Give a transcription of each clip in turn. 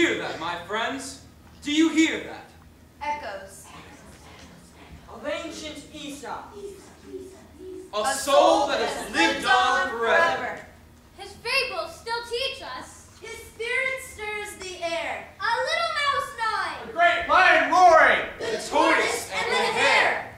hear that, my friends? Do you hear that? Echoes of ancient Aesop. A soul that has lived on forever. His fables still teach us. His spirit stirs the air. A little mouse gnawing. The great lion roaring. The tortoise and the hare.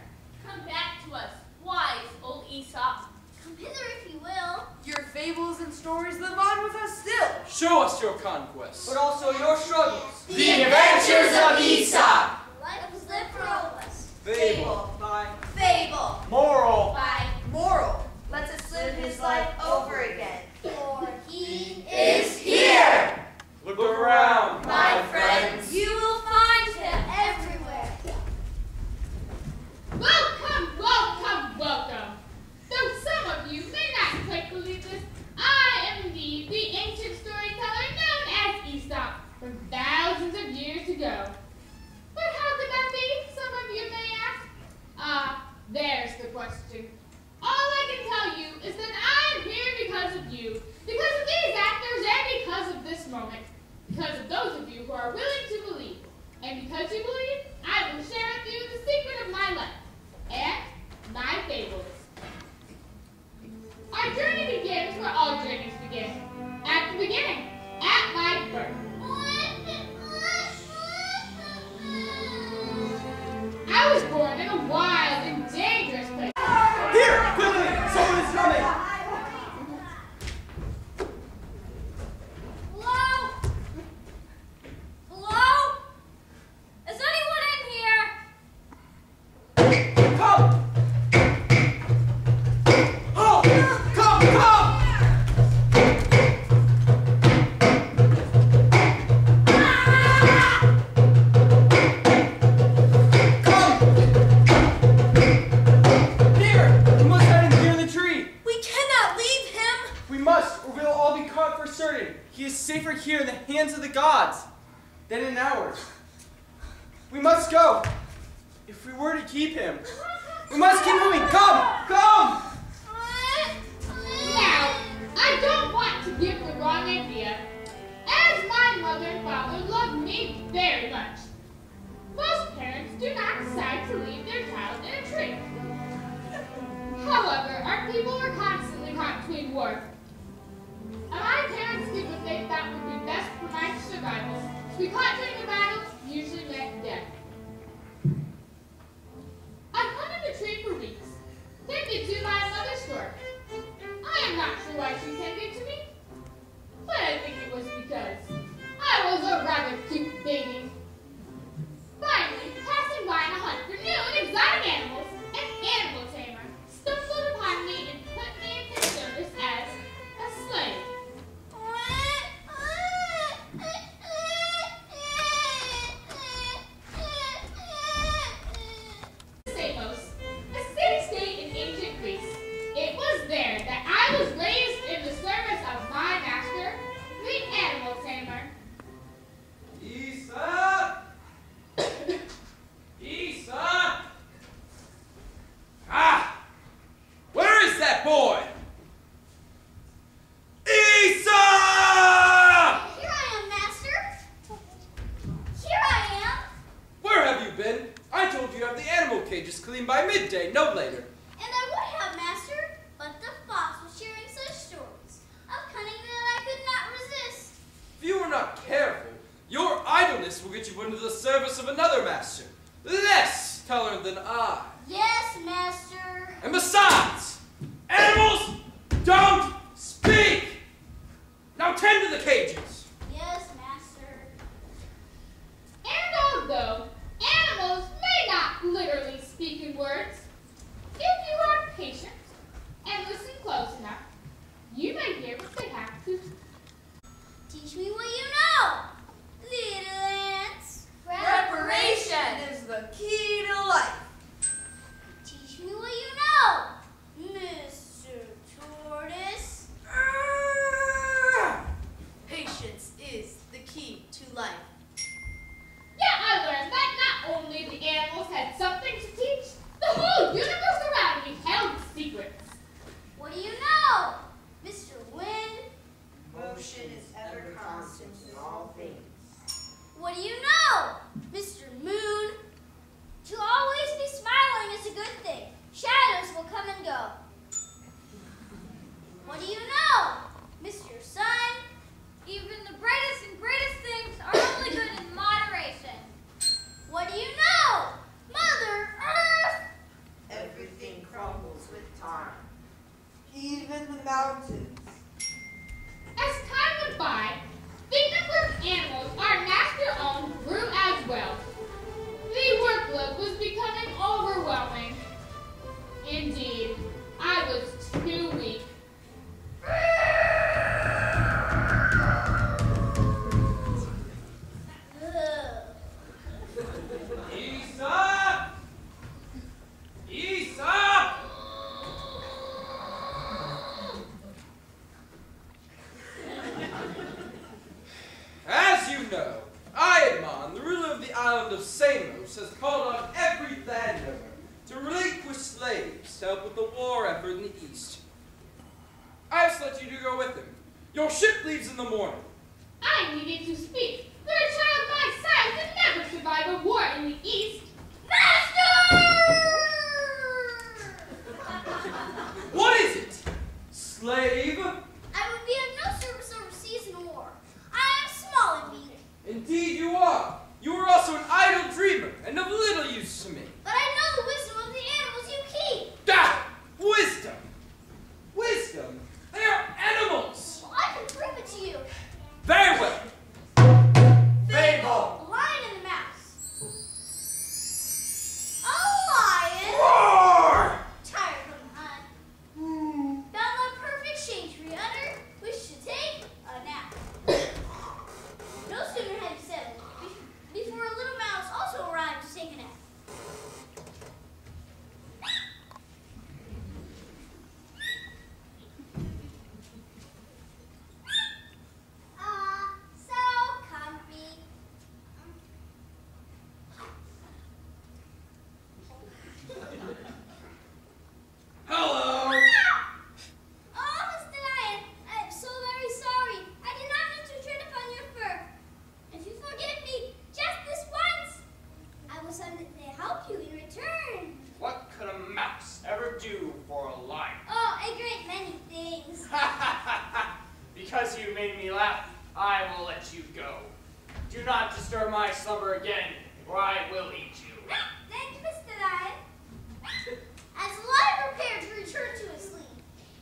Come back to us, wise old Aesop. Come hither if you will. Your fables and stories live on with us still. Show us your conquests. But also your struggles. The Adventures of Aesop. Life was lived for all of us. Fable. By Fable. Moral. By Moral. Lets us live his life over again. for he Is here. Look around, My friends. You will find him everywhere. Welcome, welcome, welcome. Though some of you may not quite believe this, I am indeed the ancient storyteller known as Aesop from thousands of years ago. But how could that be, some of you may ask? There's the question. All I can tell you is that I am here because of you, because of these actors, and because of this moment, because of those of you who are willing to believe. And because you believe, I will share with you the secret of my life and my fables. Our journey begins where all journeys begin. At the beginning, at my birth. I was born in a wild and dangerous place. here, quickly! Someone is coming! Hello? Hello? Is anyone in here? Come! Oh! Come! Here! We must hide him here in the tree! We cannot leave him. We must, or we'll all be caught for certain. He is safer here in the hands of the gods than in ours. We must go. If we were to keep him, we must keep moving. Come! Come! Now, I don't want to give the wrong idea, as my mother and father love me very much. Most parents do not decide to leave their child in a tree. However, our people were constantly caught between war. And my parents did what they thought would be best for my survival. To be caught during a battle usually meant death. I hung in the tree for weeks, tended to my mother's stork. I am not sure why she tended to me, but I think it was because I was a rather cute baby. Finally, passing by on a hunt for new and exotic animals, an animal tamer stumbled upon me and put me into service as a slave. Samos, a city-state in ancient Greece. It was there that I was raised in the service of my master, the animal tamer. Aesop! Aesop! Ah! Where is that boy? Aesop! Here I am, master. Here I am. Where have you been? I told you to have the animal cages cleaned by midday, no later. And I would have, master, but the fox was sharing such stories of cunning that I could not resist. If you are not careful, your idleness will get you into the service of another master, less tolerant than I. Yes, master. And besides, animals don't speak! Now tend to the cages. Yes, master. And although animals may not literally speak in words, if you are patient and listen close enough, you may hear what they have to say. Teach me what you know, little ants. Preparation is the key to life. Your ship leaves in the morning. I needed to speak, but a child my size could never survive a war in the East. Master! What is it? Slave? I would be of no service overseas in war. I am small indeed. Indeed you are. You are also an idle dreamer, and of little use to me. But I know the wisdom of the animals you keep. Ah! Wisdom! Wisdom? They are animals! Well, I can prove it to you. Very well. Fable. The lion and the mouse. A lion. Roar! Tired from the hunt. Found the perfect shade tree under which to take a nap. No sooner had he settled before a little mouse also arrived to take a nap. So comfy. Hello! Oh, Mr. Lion, I'm so very sorry. I did not mean to tread upon your fur. If you forgive me just this once, I will send it to help you in return. What could a mouse ever do for a lion? Oh, a great many things. Because you made me laugh, I will let you go. Do not disturb my slumber again, or I will eat you. Thank you, Mr. Lion. As the lion prepared to return to his sleep,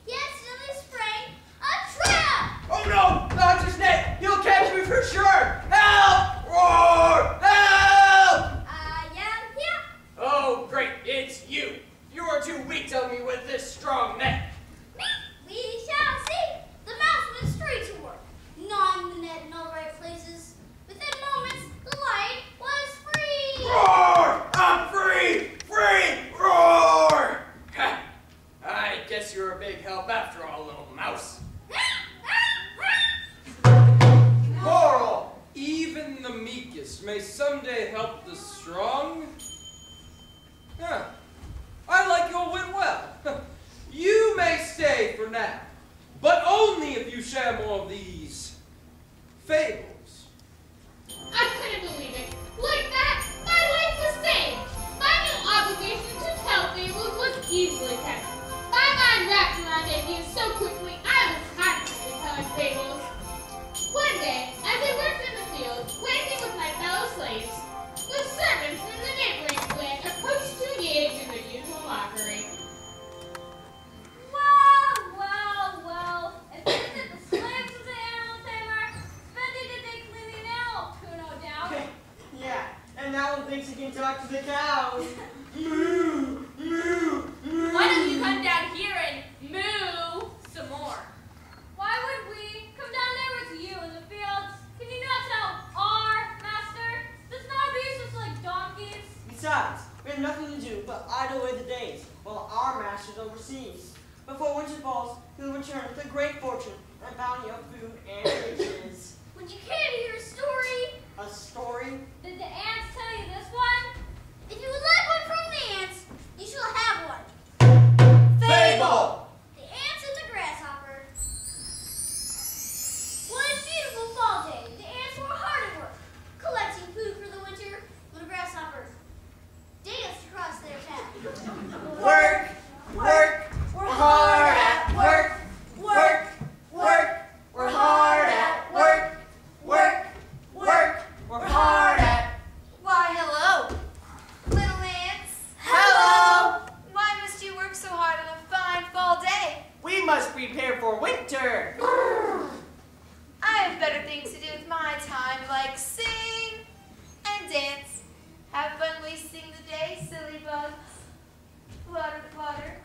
he accidentally sprang a trap. Oh no! Not just Ned! He'll catch me for sure! Help! Roar! Help! I am here. Oh, great, it's you! You are too weak to help me with this strong net. We shall see. The mouse went straight to work, gnawing the net in all the right places. Within moments, the lion was free. Roar! I'm free! Free! Roar! Ha! I guess you're a big help after all, little mouse. Moral! Even the meekest may someday help the strong. Huh. I like your wit well. You may stay for now, but only if you share more of these fables. I couldn't believe it. Like that, my life was saved. My new obligation to tell fables was easily kept. My mind wrapped around ideas so quickly, I was constantly telling fables. One day, as I worked in the field, working with my fellow slaves, the servants in the neighboring clan approached to engage in the usual mockery. Well. If this is the slaves of the animal tamer, Spendy did they clean the animal poo, no doubt. Yeah, and now one thinks he can talk to the cows. Moo! Moo! Moo! Why don't you come down here and moo some more? Why would we come down there with you in the fields? Can you not tell our master? Does not abuse us like donkeys. Besides, we have nothing to do but idle away the days while our master's overseas. Before winter falls, he will return with a great fortune and a bounty of food and riches. Would you care to hear a story? A story? Did the ants tell you this one? If you would like one from the ants, you shall have one. Fable! The ants and the grasshopper. One beautiful fall day, the ants were hard at work, collecting food for the winter when the grasshoppers danced across their path. Work! Work! We're hard at work! Work! Work! We're hard at work! Work! Work! We're hard at... Why, hello, little ants. Hello! Why must you work so hard on a fine fall day? We must prepare for winter! I have better things to do with my time, like sing and dance. Have fun wasting the day, silly bugs. Flutter, flutter,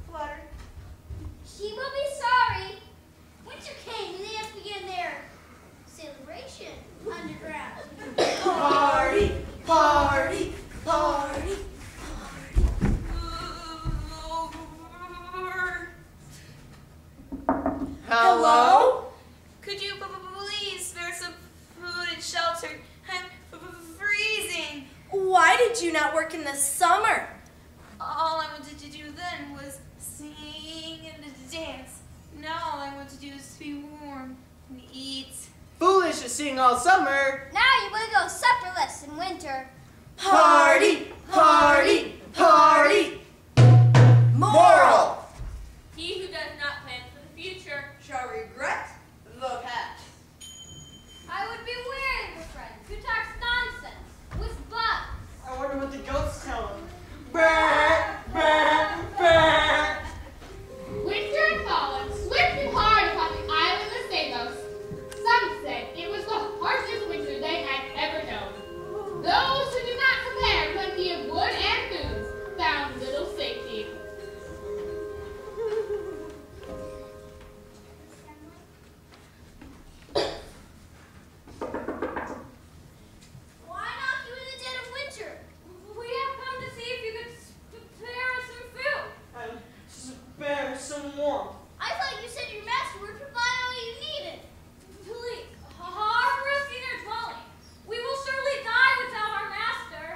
flutter. He will be sorry. Winter came and the ants began their celebration underground. Party! Party! Party! Hello? Could you please spare some food and shelter? I'm freezing. Why did you not work in the summer? All I wanted to do then was sing and dance. Now all I want to do is to be warm and eat. Foolish to sing all summer. Now you will go supperless in winter. Party, party, party. Moral. He who does not plan for the future Shall regret the past. I would be wary of a friend who talks nonsense with bugs. I wonder what the goats tell him. Brr, brr, brr. Winter had fallen swift and hard upon the island of Samos. Some said it was the harshest winter they had ever known. Those who did not prepare plenty of wood and food found little safety. Why knock you in the dead of winter? We have come to see if you could prepare us some food. And spare some warmth. I thought you said your master would provide all you needed. Please, harbor us in your dwelling. We will surely die without our master.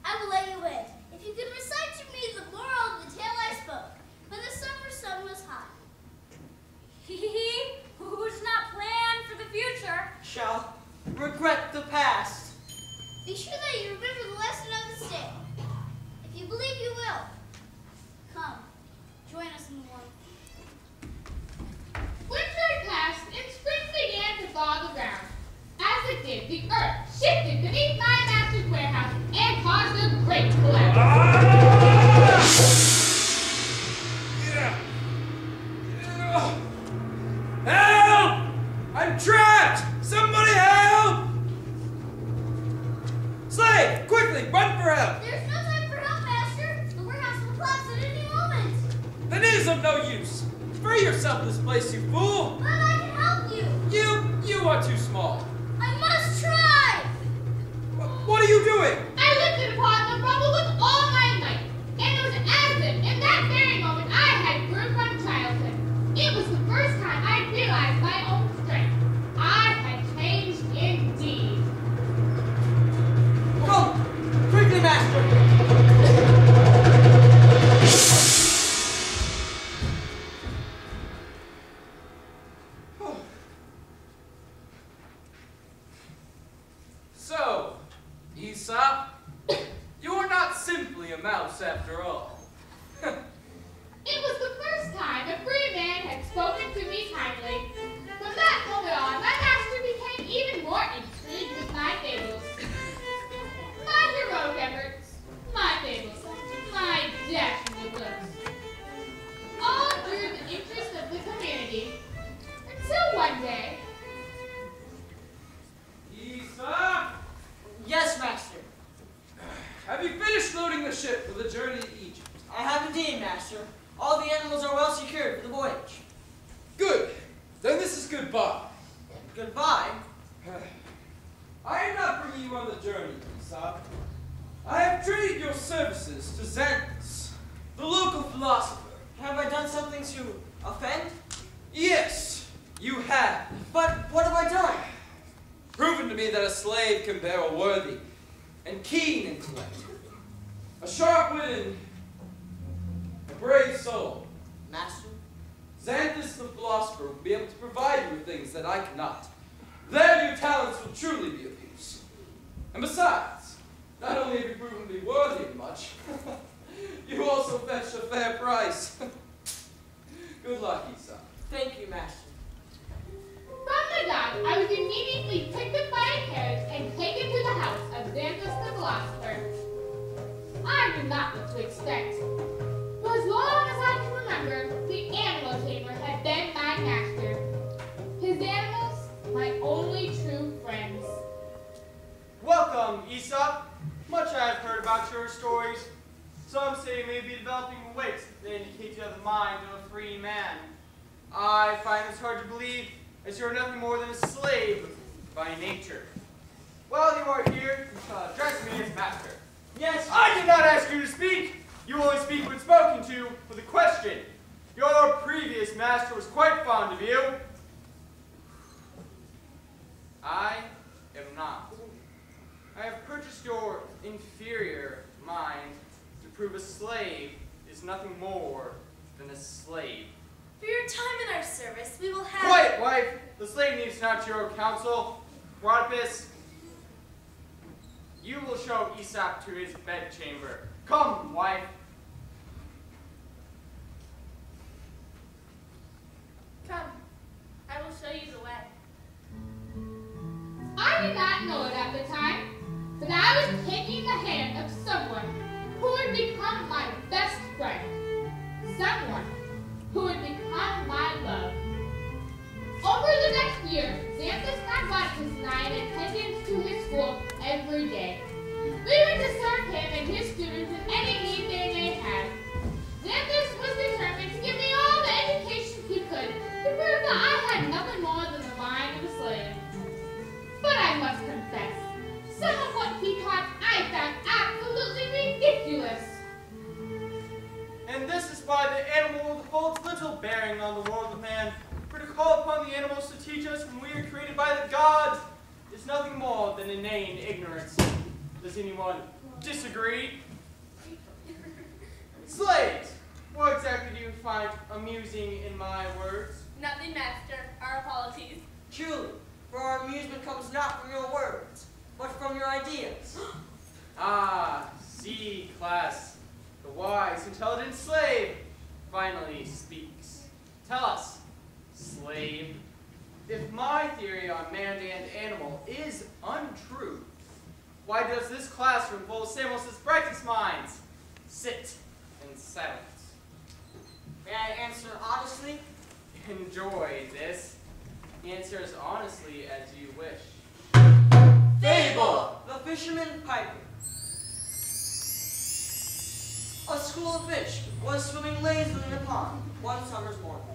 I will let you in if you could recite to me the moral of the tale I spoke when the summer sun was hot. He who does not plan for the future. Shall regret the past. Be sure that you remember the lesson of this day. If you believe you will, come, join us in the warmth. Winter had passed and spring began to thaw the ground. As it did, the earth shifted beneath my master's warehouse and caused a great collapse. Help! I'm trapped! Somebody help! Slave, quickly, run for help! There's no time for help, master. The warehouse will collapse at any moment. That is of no use. Free yourself of this place, you fool! But I can help you. You are too small. I must try. What are you doing? I lifted upon the rubble with all my might, and it was as if in that very moment I had grew from childhood. It was the first time I realized my own strength. I had changed indeed. Come, quickly, master. So, Aesop, you are not simply a mouse after all. It was the first time a free man had spoken to me kindly. From that moment on, my master became even more intrigued with my fables. My heroic efforts, my fables, my dashing books. All drew the interest of the community. Until one day, Aesop, Yes, master. have you finished loading the ship for the journey to Egypt? I have indeed, master. All the animals are well secured for the voyage. Good. Then this is goodbye. Goodbye. I am not bringing you on the journey, Aesop. I have traded your services to Xanthus, the local philosopher. Have I done something to offend? Yes, you have. But what have I done? Proven to me that a slave can bear a worthy and keen intellect, a sharp wit and a brave soul. Master? Xanthus the philosopher will be able to provide you with things that I cannot. There your talents will truly be of use. And besides, not only have you proven to be worthy of much, you also fetched a fair price. Good luck, Aesop. Thank you, master. from the dock, I was immediately picked up by a carriage and taken to the house of Xanthus the philosopher. I knew not what to expect. For as long as I can remember, the animal tamer had been my master. His animals, my only true friends. Welcome, Aesop. Much I have heard about your stories. Some say you may be developing weights that indicate you have the mind of a free man. I find this hard to believe, as you are nothing more than a slave by nature. While you are here, you shall address me as master. Yes, I did not ask you to speak. You only speak when spoken to with a question. Your previous master was quite fond of you. I am not. I have purchased your inferior mind to prove a slave is nothing more than a slave. For your time in our service, we will have... Quiet, wife! The slave needs not your counsel. Rhodopis, you will show Aesop to his bedchamber. Come, wife. Come, I will show you the way. I did not know it at the time, but I was taking the hand of someone who would become my best friend. Someone who would become my love. Over the next year, Xanthus Narcoticus and I in attendance to his school every day. We were to serve him and his students in any need they may have. Xanthus was determined to give me all the education he could to prove that I had nothing more than the mind of a slave. But I must confess, some of what he taught I found absolutely ridiculous. And this is why the animal holds little bearing on the world of man. For to call upon the animals to teach us when we are created by the gods is nothing more than inane ignorance. Does anyone disagree? Slaves, what exactly do you find amusing in my words? Nothing, master. Our apologies. Truly, for our amusement comes not from your words, but from your ideas. Ah, see, class, the wise, intelligent slave finally speaks. Tell us, slave, if my theory on man and animal is untrue, why does this classroom full of Samos's brightest minds sit in silence? May I answer honestly? Enjoy this. Answer as honestly as you wish. Fable! The Fisherman Piper. A school of fish was swimming lazily in a pond one summer's morning.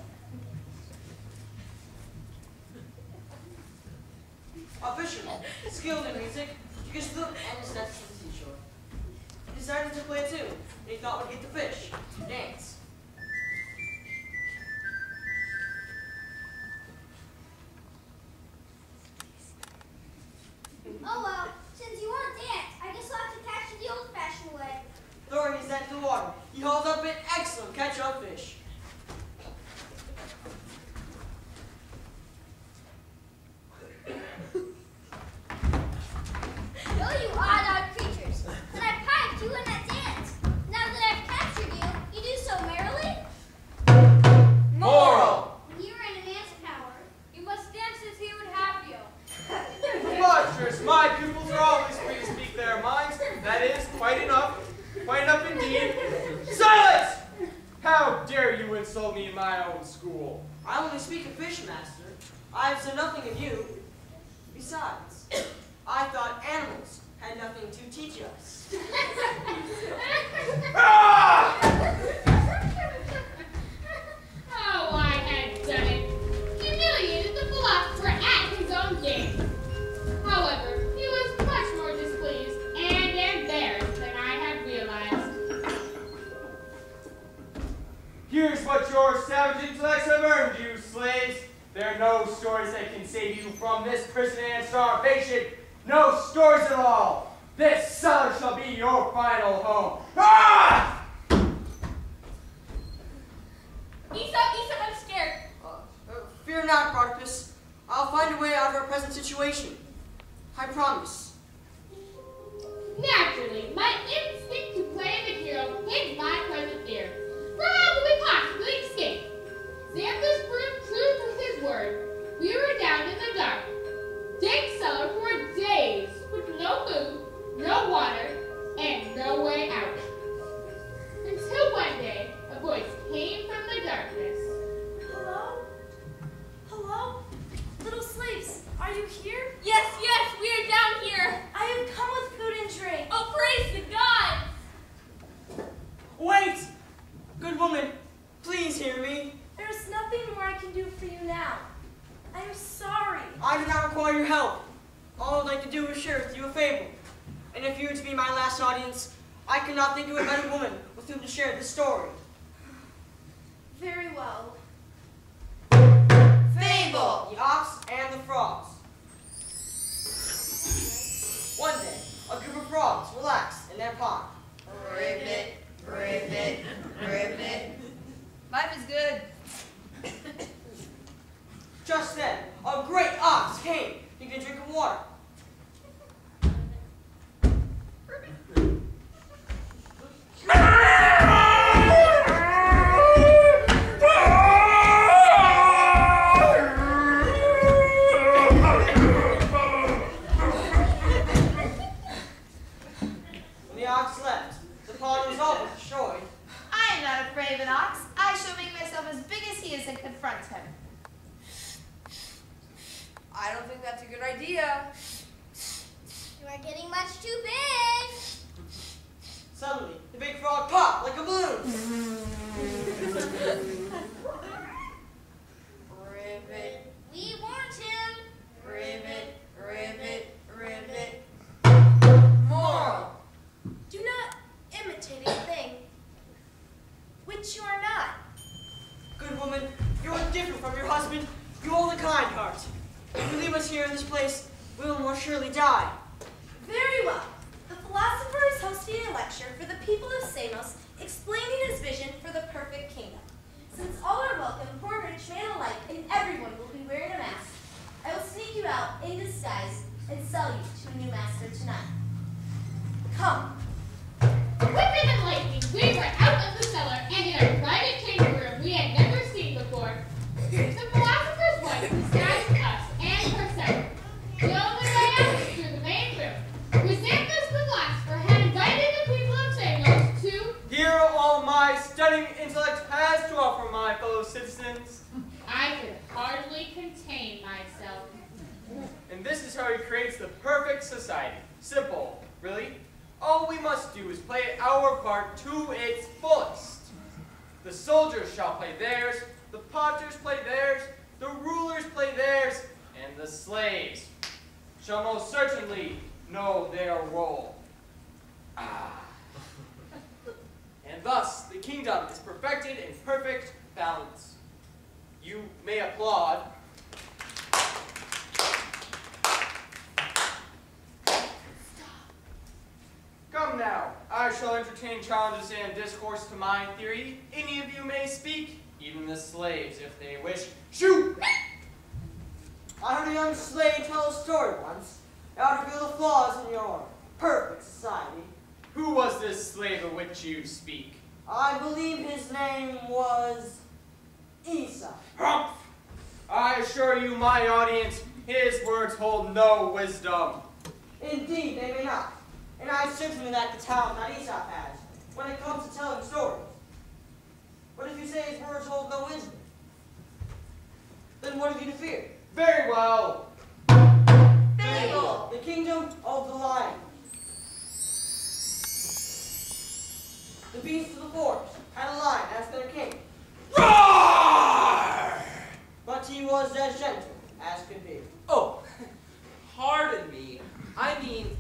A fisherman, skilled in music, took his flute and stepped to the seashore. He decided to play a tune that he thought would get the fish to dance. Oh well, since you want to dance, I guess I'll have to catch you the old-fashioned way. Throwing his net into the water, he hauled up an excellent catch of fish. Oh, you odd creatures. Then I piped you in that dance. Now that I've captured you, you do so merrily? Moral! When you were in a man's power, you must dance as he would have you. Monstrous, my pupils are always free to speak their minds. That is quite enough indeed. Silence! How dare you insult me in my own school? I only speak of fish, master. I have said nothing of you. Besides, I thought animals had nothing to teach us. Ah! Oh, I had done it. Humiliated the philosopher at his own game. However, he was much more displeased and embarrassed than I had realized. Here's what your savage intellects have earned you, slaves. There are no stories that can save you from this prison and starvation. No stories at all. This cellar shall be your final home. Ah! Aesop, I'm scared. Fear not, Rhodopis. I'll find a way out of our present situation. I promise. Naturally, my instinct to play the hero hid my present fear. For how could we possibly escape? Xanthus proved true to his word. We were down in the dark, dank cellar for days, with no food, no water, and no way out. Until one day, a voice came from the darkness. Hello? Hello? Little slaves, are you here? Yes, we are down here. I have come with food and drink. Oh, praise the gods. Wait! Good woman, please hear me. There's nothing more I can do for you now. I am sorry. I do not require your help. All I'd like to do is share with you a fable. And if you were to be my last audience, I could not think of a better woman with whom to share this story. Very well. Fable! The Ox and the Frogs. One day, a group of frogs relaxed in their pond. Ribbit, ribbit, ribbit. Life is good. Just then, a great ox came. He could drink of water. When the ox left, the pond was almost destroyed. I am not afraid of an ox. I shall make myself as big as he is and confront him. I don't think that's a good idea. You are getting much too big. Suddenly, the big frog popped like a balloon. Ribbit, We warned him. ribbit, ribbit, ribbit. Moral. Do not imitate a thing which you are not. Good woman, you are different from your husband. You hold a kind heart. If you leave us here in this place, we will more surely die. Very well. The philosopher is hosting a lecture for the people of Samos, explaining his vision for the perfect kingdom. Since all are welcome, poor and rich man alike, and everyone will be wearing a mask, I will sneak you out in disguise and sell you to a new master tonight. Come. Quicker than lightning, we were out of the cellar and in a private chamber room we had never seen before. The philosopher's wife disguised us and herself. The only way out was through the main room. Chrysanthus the philosopher had invited the people of Samos to... Hear all my stunning intellect has to offer my fellow citizens. I could hardly contain myself. And this is how he creates the perfect society. Simple, really. All we must do is play our part to its fullest. The soldiers shall play theirs, the potters play theirs, the rulers play theirs, and the slaves shall most certainly know their role. And thus, the kingdom is perfected in perfect balance. You may applaud. Come now, I shall entertain challenges and discourse to my theory. Any of you may speak, even the slaves, if they wish. Shoot! I heard a young slave tell a story once, how to reveal the flaws in your perfect society. Who was this slave of which you speak? I believe his name was Aesop. Humph! I assure you, my audience, his words hold no wisdom. Indeed, they may not. And I certainly lack the talent that Aesop has when it comes to telling stories. But if you say his words hold no wisdom, then what have you to fear? Very well. Fable. The kingdom of the lion. The beasts of the forest had a lion as their king. Roar! But he was as gentle as could be. Oh, pardon me. I mean,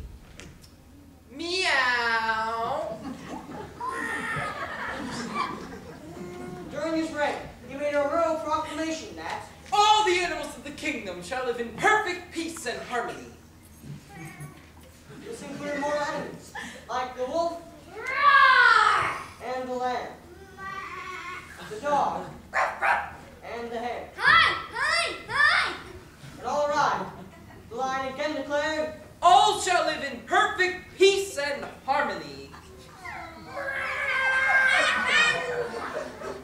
meow. During his reign, he made a royal proclamation that All the animals of the kingdom shall live in perfect peace and harmony. this included mortal enemies, like the wolf and the lamb, the dog and the hare. Hi, hi, hi. And all arrived, the lion again declared, All shall live in perfect peace and harmony.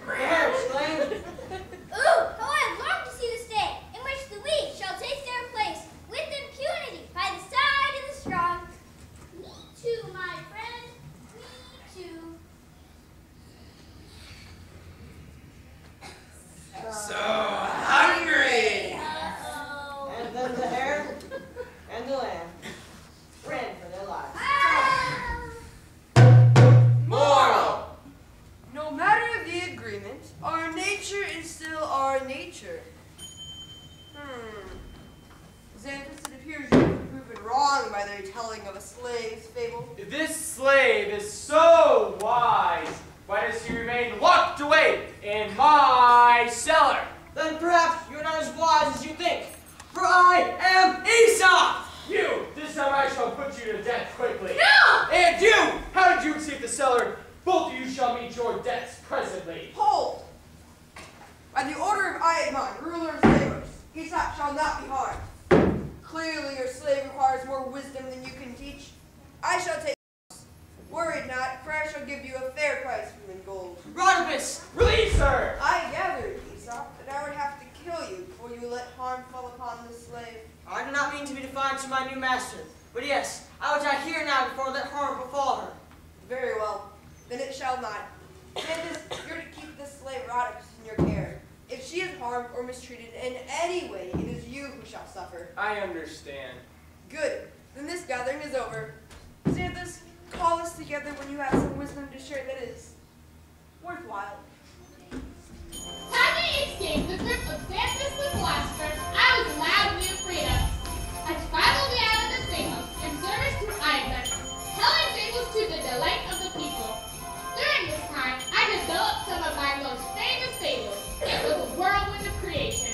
the hare exclaimed, Ooh, how I long to see this day in which the weak shall take their place with impunity by the side of the strong. Me too, my friend. Me too. So hungry. Uh-oh. and then the hare and the lamb ran for their lives. Moral. No matter the agreement, our nature is still our nature. Xanthus, it appears you have been proven wrong by the telling of a slave's fable. This slave is so wise. Why does he remain locked away in my cellar? Then perhaps you're not as wise as you think, for I am Aesop! You! This time I shall put you to death quickly. No! And you! How did you escape the cellar? Both of you shall meet your deaths presently. Hold! By the order of Iamon, ruler of Samos, Aesop shall not be harmed. Clearly your slave requires more wisdom than you can teach. I shall take worry not, for I shall give you a fair price for in gold. Rodopus, release her! I gathered, Aesop, that I would have to kill you before you let harm fall upon the slave. I do not mean to be defiant to my new master, but yes, I will die here now before I let harm befall her. Very well, then it shall not. Xanthus, you're to keep this slave Rodopus in your care. If she is harmed or mistreated in any way, it is you who shall suffer. I understand. Good, then this gathering is over. Xanthus, call us together when you have some wisdom to share that is worthwhile. Having escaped the grip of Xanthus the Philosopher, I was loudly afraid of. I traveled the island of Samos in service to Isaac, telling fables to the delight of the people. During this time, I developed some of my most famous fables. It was a whirlwind of creation.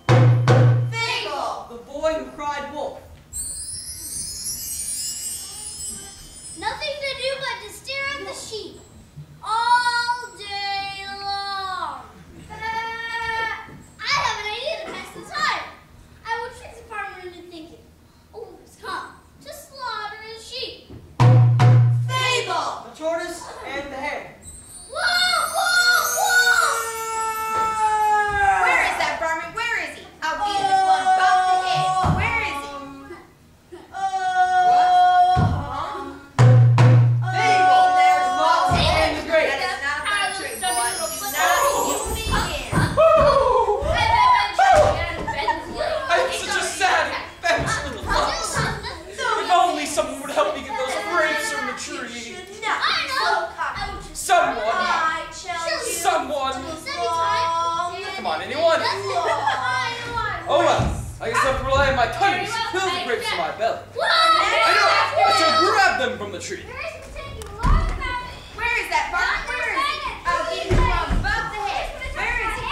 Fable! The boy who cried wolf. Nothing to do but to stare at the sheep all day long. I have an idea to pass the time. I will trick the farmer into thinking Olympus come to slaughter his sheep. Fable! The tortoise and the hare. Whoa, whoa, whoa! Where is that varmint? Where is he? I'll beat him with one above the head. Where is he? Fable, there's The mouse and the grape. That is not my trick, boy. Do not you me again. I'm such a sad, famished little fox. If only someone would help me get those grapes from the tree. I know. Someone. Someone. Come on, anyone? Oh well, I guess I'll rely on my tongue to fill the grapes in my belly. I know! I shall grab them from the tree. Where is that varmint? Where is he? I'll beat him from above the head. Where is he?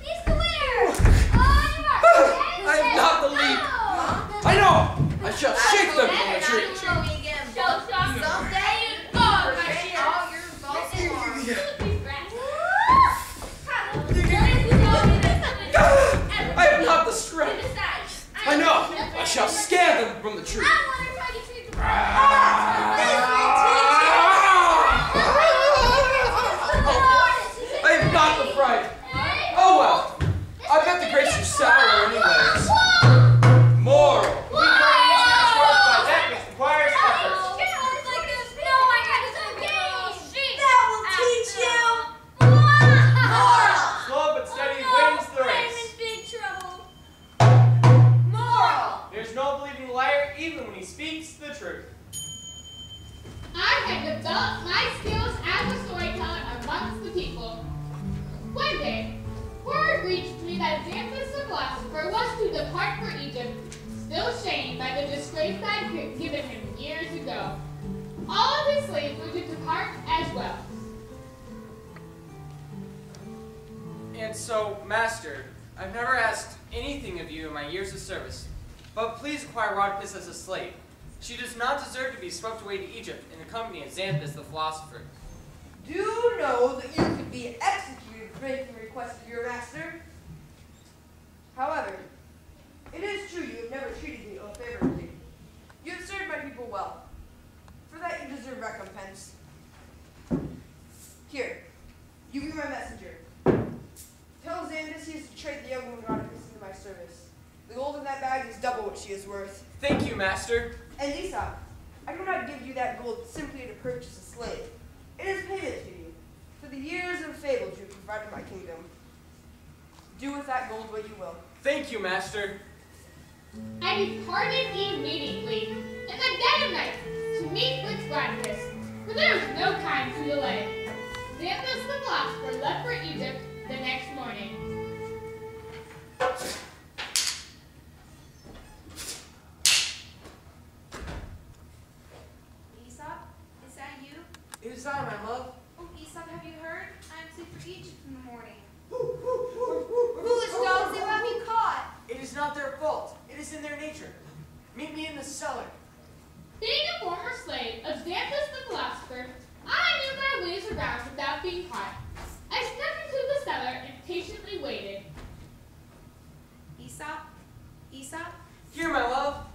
He's the winner! I have not the lead. I know! I shall shake them from the tree. Someday you forget all your faults and wrongs. I have not the strength. I know! I shall scare them from the tree. I have not the fright. Oh well. I bet the grapes are sour anyways. Moral. That will teach you. Slow but steady wins the race. Big trouble. Moral. There's no believing a liar even when he speaks the truth. I had developed my skills as a storyteller amongst the people. One day, word reached me that Xanthus the Philosopher was to depart for Egypt, still shamed by the disgrace I had given him years ago. All of his slaves were to depart as well. And so, Master, I've never asked anything of you in my years of service, but please acquire Rodopus as a slave. She does not deserve to be swept away to Egypt in the company of Xanthus the Philosopher. Do know that you could be executed for making a request of your master. However, it is true you have never treated me unfavorably. You have served my people well. For that you deserve recompense. Here, you be my messenger. Tell Xanthus he has betrayed the young woman Rodopus into my service. The gold in that bag is double what she is worth. Thank you, Master. And Aesop, I do not give you that gold simply to purchase a slave. It is payment to you for the years of fables you have provided my kingdom. Do with that gold what you will. Thank you, Master. I departed immediately, in the dead of night, to meet with Rodopus, for there was no time to delay. Xanthus the Philosopher left for Egypt the next morning. Aesop, is that you? It is I, my love. Oh, Aesop, have you heard? I'm safe for Egypt in the morning. Foolish dogs, they will have you caught. It is not their fault. It is in their nature. Meet me in the cellar. Being a former slave of Xanthus the Philosopher, I knew my ways around without being caught. I stepped into the cellar and patiently waited. Aesop? Aesop? Here, my love.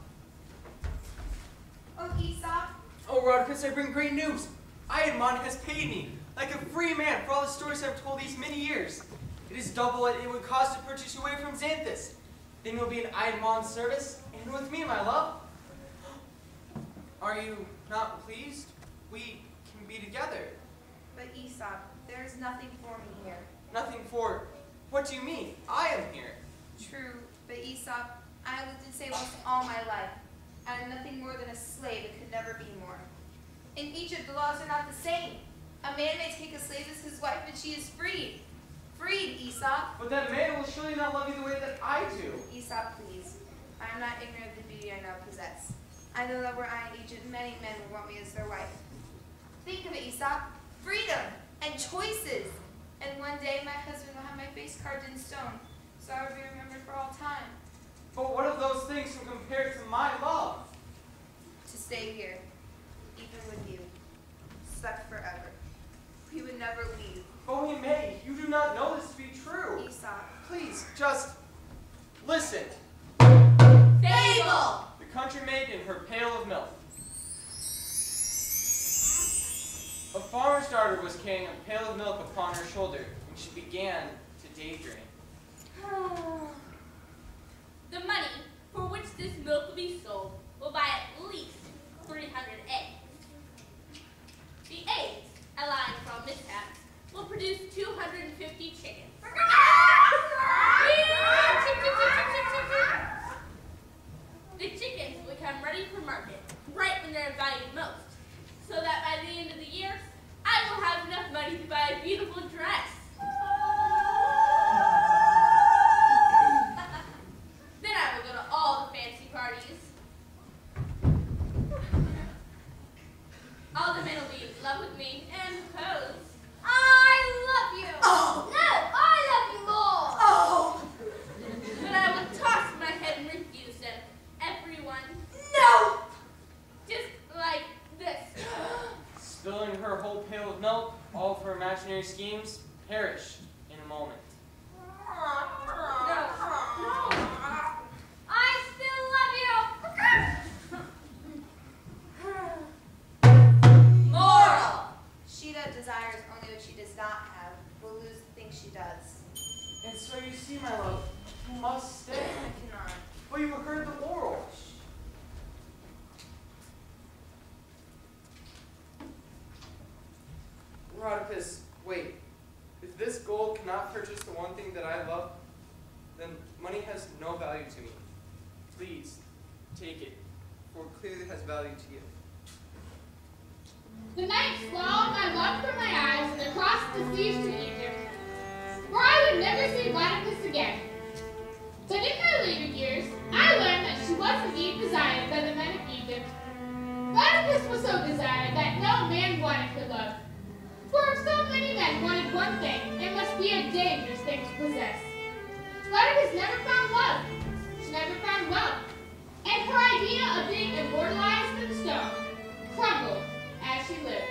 Oh, Aesop. Oh, Rodriguez, I bring great news. Iadmon has paid me, like a free man, for all the stories I've told these many years. It is double what it would cost to purchase you away from Xanthus. Then you'll be in Iadmon's service, and with me, my love. Are you not pleased? We can be together. But Aesop, there is nothing for me here. Nothing for... What do you mean? I am here. True, but Aesop, I lived in Samos all my life. I am nothing more than a slave and could never be more. In Egypt, the laws are not the same. A man may take a slave as his wife, and she is freed. Freed, Aesop. But that man will surely not love you the way that I do. Aesop, please. I am not ignorant of the beauty I now possess. I know that were I in Egypt, many men would want me as their wife. Think of it, Aesop. Freedom and choices. And one day my husband will have my face carved in stone, so I will be remembered for all time. But what of those things when compared to my love? To stay here, even with you, stuck forever. We would never leave. Oh, we may. You do not know this to be true. Aesop. Please, just listen. Fable! The country maid in her pail of milk. A farmer's daughter was carrying a pail of milk upon her shoulder when she began to daydream. The money for which this milk will be sold will buy at least 300 eggs. The eggs, allowing for all mishaps, will produce 250 chickens. The chickens will become ready for market right when they're valued most, so that by the end of the year, I will have enough money to buy a beautiful dress. Then I will go to all the fancy parties. All the men will be in love with me and propose. I love you. Oh. No, I love you more. Oh! But I will toss my head and refuse them. Everyone. No! Just like this. Spilling her whole pail of milk, all of her imaginary schemes perished in a moment. No. I still love you. Moral! She that desires only what she does not have will lose the things she does. And so you see, my love, you must stay. I cannot. But you heard the moral. Rodicus, wait. If this gold cannot purchase the one thing that I love, then money has no value to me. Please, take it, for it clearly has value to you. The night swallowed my love from my eyes and across the seas to Egypt, where I would never see Rodicus again. But in my later years, I learned that she was indeed desired by the men of Egypt. Rodicus was so desired that no man wanted her love. For if so many men wanted one thing, it must be a dangerous thing to possess. Rodicus never found love. She never found love. And her idea of being immortalized in stone crumbled as she lived.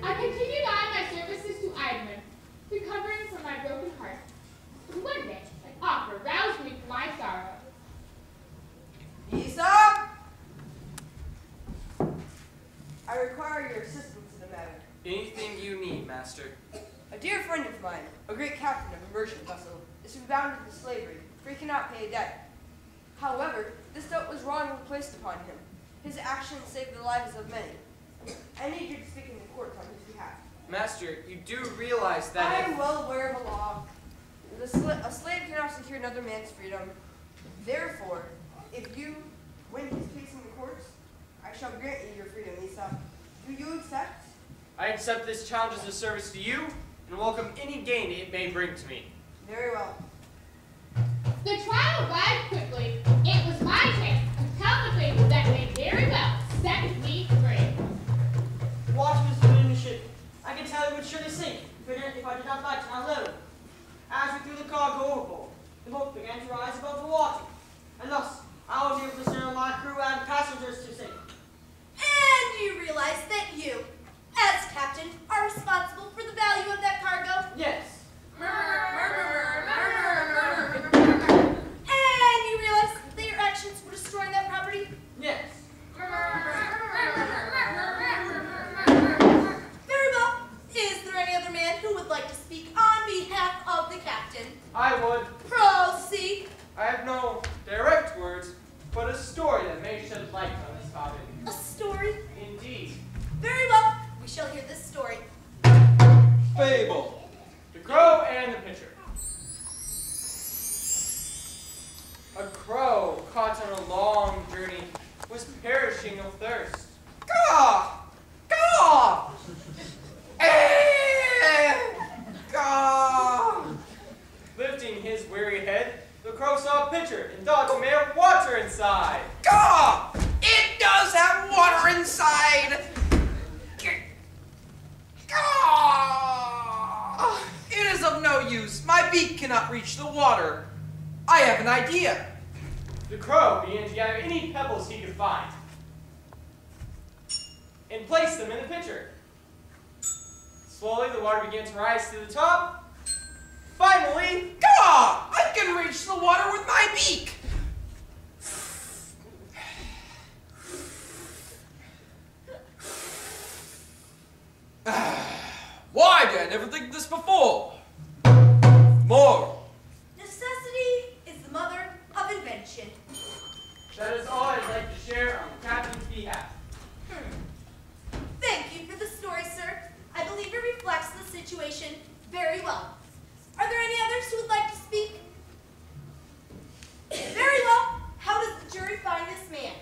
I continued on my services to Iadmon, recovering from my broken heart. And one day, an offer roused me from my sorrow. Aesop! I require your assistance in the matter. Anything you need, master. A dear friend of mine, a great captain of a merchant vessel, is bound into slavery, for he cannot pay a debt. However, this debt was wrongly placed upon him. His actions saved the lives of many. I need you to speak in the court on his behalf. Master, you do realize that I am well aware of the law. A slave cannot secure another man's freedom. Therefore, if you win his case in the courts, I shall grant you your freedom, Aesop. Do you accept? I accept this challenge as a service to you, and welcome any gain it may bring to me. Very well. The trial arrived quickly. It was my chance to tell the fable that may very well set me free. The water was good in the ship. I can tell it would surely sink if I did not light it on low. As we threw the cargo overboard, the boat began to rise above the water, and thus I was able to signal my crew and passengers to sink. And you realize that you, as captain, are responsible for the value of that cargo? Yes. Murmur, murmur, murmur, murmur, murmur. A crow, caught on a long journey, was perishing of thirst. Caw! Caw! Caw! Lifting his weary head, the crow saw a pitcher and thought it may have water inside. Caw! It does have water inside! Caw! It is of no use. My beak cannot reach the water. I have an idea. The crow began to gather any pebbles he could find and place them in the pitcher. Slowly, the water began to rise to the top. Finally, Caw! I can reach the water with my beak. Why did I never think of this before? More. Necessity is the mother of invention. that is all I'd like to share on the captain's behalf. Thank you for the story, sir. I believe it reflects the situation very well. Are there any others who would like to speak? Very well. How does the jury find this man?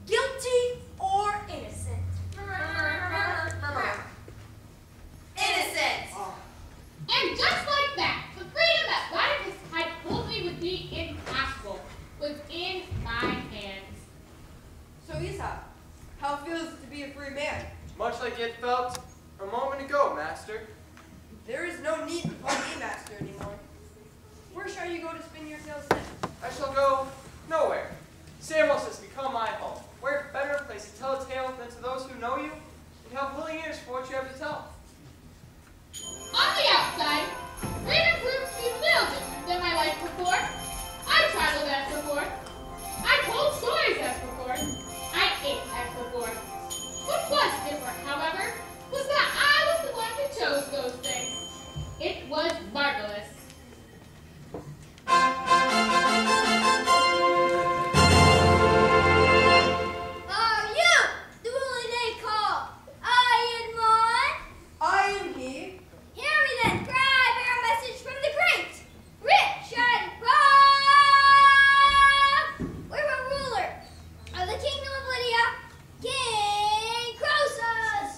Guilty or innocent? Innocent. And just like that, the freedom that Lecoq had told me would be impossible was in my hands. So Aesop, how feels it to be a free man? Much like it felt a moment ago, Master. There is no need to call me master anymore. Where shall you go to spin your tales then? I shall go nowhere. Samos has become my home. Where better place to tell a tale than to those who know you and have willing ears for what you have to tell. On the outside, freedom proved to be little different than my life before. I traveled as before. I told stories as before. I ate as before. What was different, however, was that I was the one who chose those things. It was marvelous. You! The ruler they call. I am one. I am he. Hear me then, cry, bear a message from the great, rich and proud. We're a ruler of the kingdom of Lydia, King Croesus.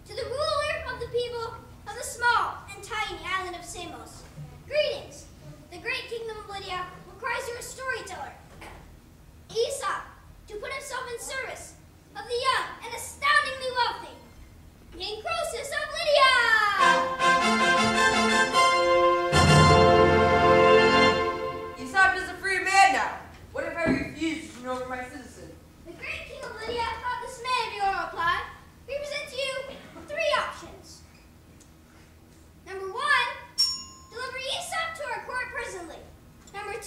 To the ruler of the people of the small and tiny island of Samos, greetings. The great kingdom of Lydia requires you a storyteller. Aesop, to put himself in service of the young and astoundingly wealthy King Croesus of Lydia! Aesop is a free man now. What if I refuse to turn over my citizen? The great king of Lydia thought this may be your reply. We present to you 3 options. Number 1, deliver Aesop to our court presently. Number 2,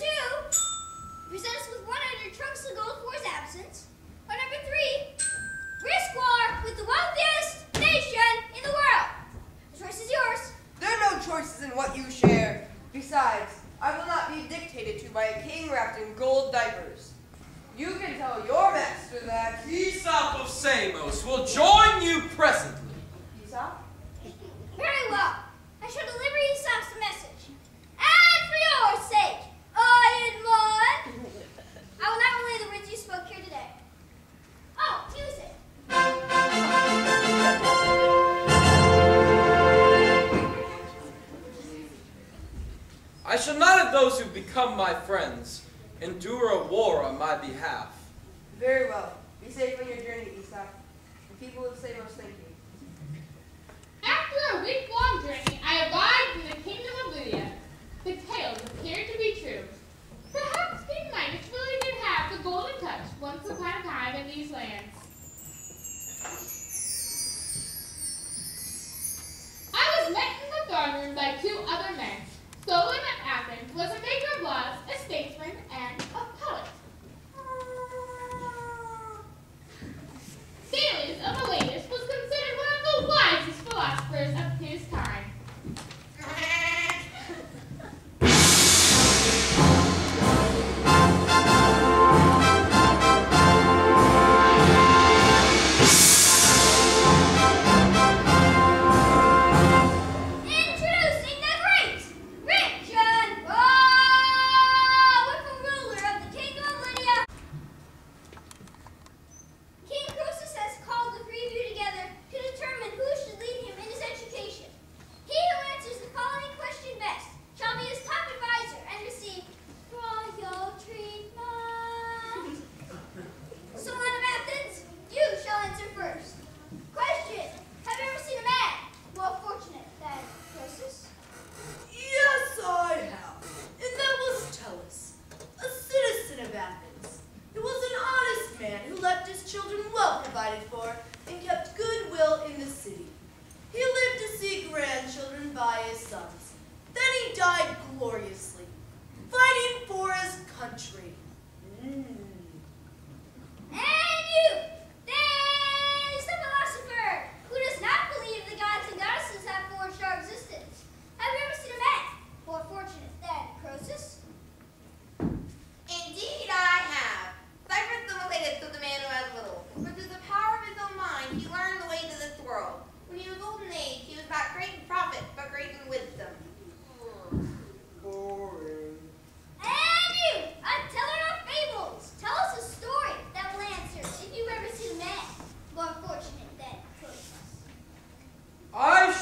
present us with 100 trunks of gold for his absence. Or number 3, risk war with the wealthiest nation in the world. The choice is yours. There are no choices in what you share. Besides, I will not be dictated to by a king wrapped in gold diapers. You can tell your master that. Aesop of Samos will join you presently. Aesop? Very well. I shall deliver Aesop's message. And for your sake, I admon. I will not relay the words you spoke here today. Oh, music. I shall not have those who become my friends endure a war on my behalf. Very well. Be safe on your journey, Aesop. The people of Samos thank you. After a week-long journey, I arrived in the kingdom of Lydia. The tales appeared to be true. Perhaps King Midas really did have the golden touch once upon a time in these lands. I was met in the throne room by 2 other men. Solon of Athens was a maker of laws, a statesman, and a poet. Thales of Elatus was considered one of the wisest philosophers of his time.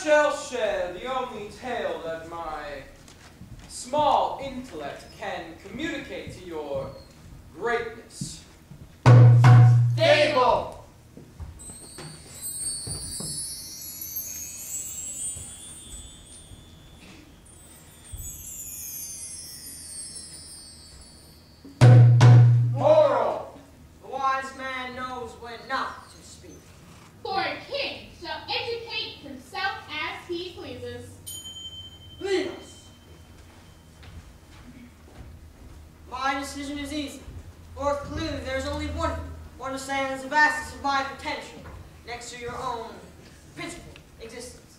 shall share the only tale that my small intellect can communicate to your greatness. Fable! Moral. The wise man knows when not to speak. For a king shall educate himself as he pleases. Leave us. My decision is easy. For clearly there is only one who understands the vastness of my potential next to your own physical existence.